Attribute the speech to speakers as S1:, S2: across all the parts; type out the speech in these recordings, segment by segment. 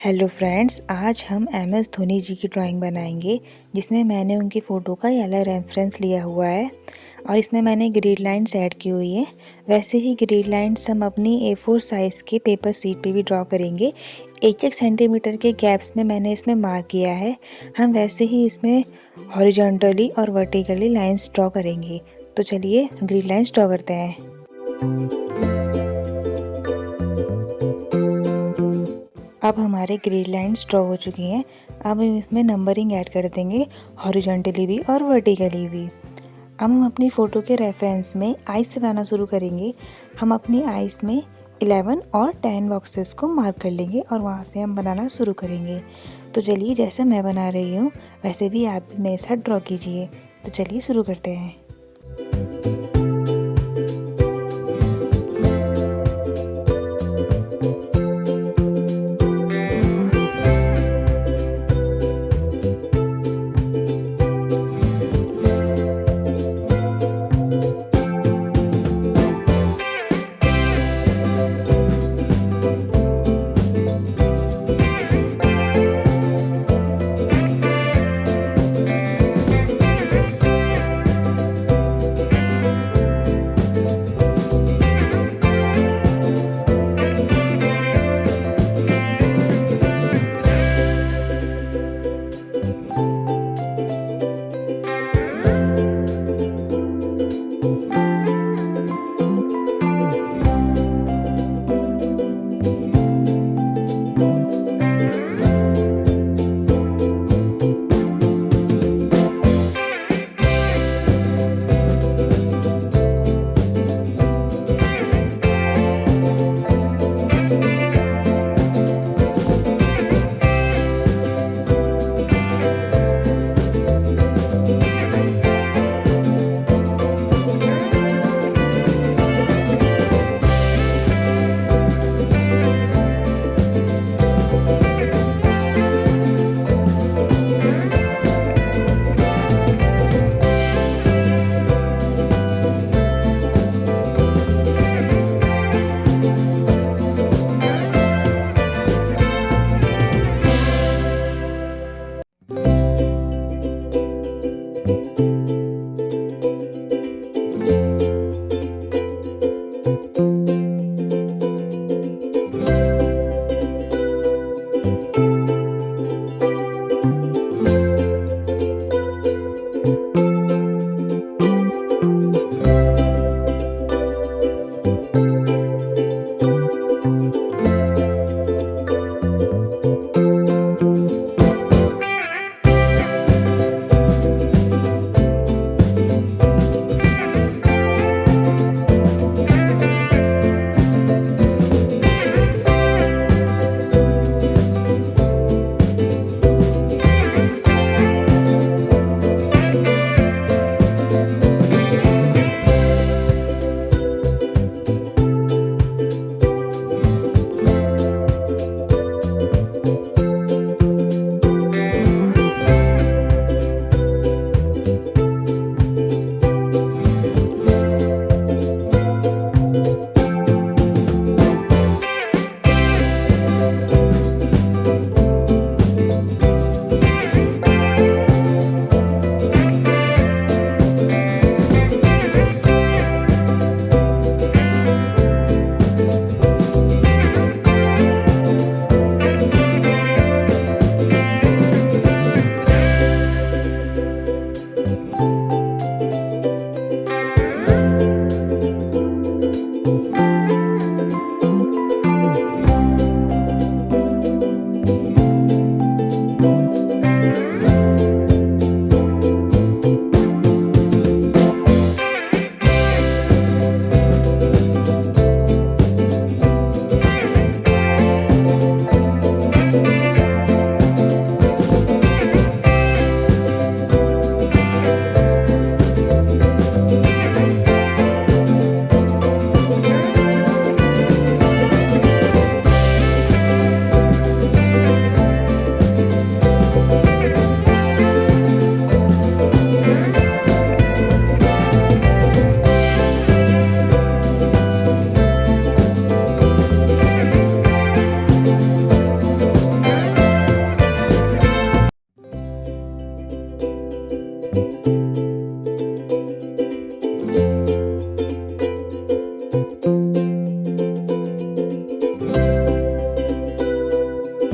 S1: Hello friends, आज हम M S Dhoni जी की ड्राइंग बनाएंगे जिसमें मैंने उनकी फ़ोटो का येलो रेफरेंस लिया हुआ है और इसमें मैंने ग्रिड लाइन्स ऐड की हुई है। वैसे ही ग्रिड लाइन्स हम अपनी A4 साइज़ के पेपर शीट पे भी ड्रॉ करेंगे। एक एक सेंटीमीटर के गैप्स में मैंने इसमें मार्क किया है। हम वैसे ही इसमें हॉरिजॉन्टली और वर्टिकली लाइन्स ड्रॉ करेंगे। तो चलिए ग्रिड लाइन्स ड्रॉ करते हैं। अब हमारे ग्रिड लाइन्स ड्रॉ हो चुकी हैं। अब हम इसमें नंबरिंग ऐड कर देंगे, हॉरिजॉन्टली भी और वर्टिकली भी। अब हम अपनी फ़ोटो के रेफरेंस में आइस से बनाना शुरू करेंगे। हम अपनी आइस में 11 और 10 बॉक्सेस को मार्क कर लेंगे और वहाँ से हम बनाना शुरू करेंगे। तो चलिए, जैसे मैं बना रही हूँ वैसे भी आप भी मेरे साथ ड्रॉ कीजिए। तो चलिए शुरू करते हैं।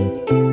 S1: है।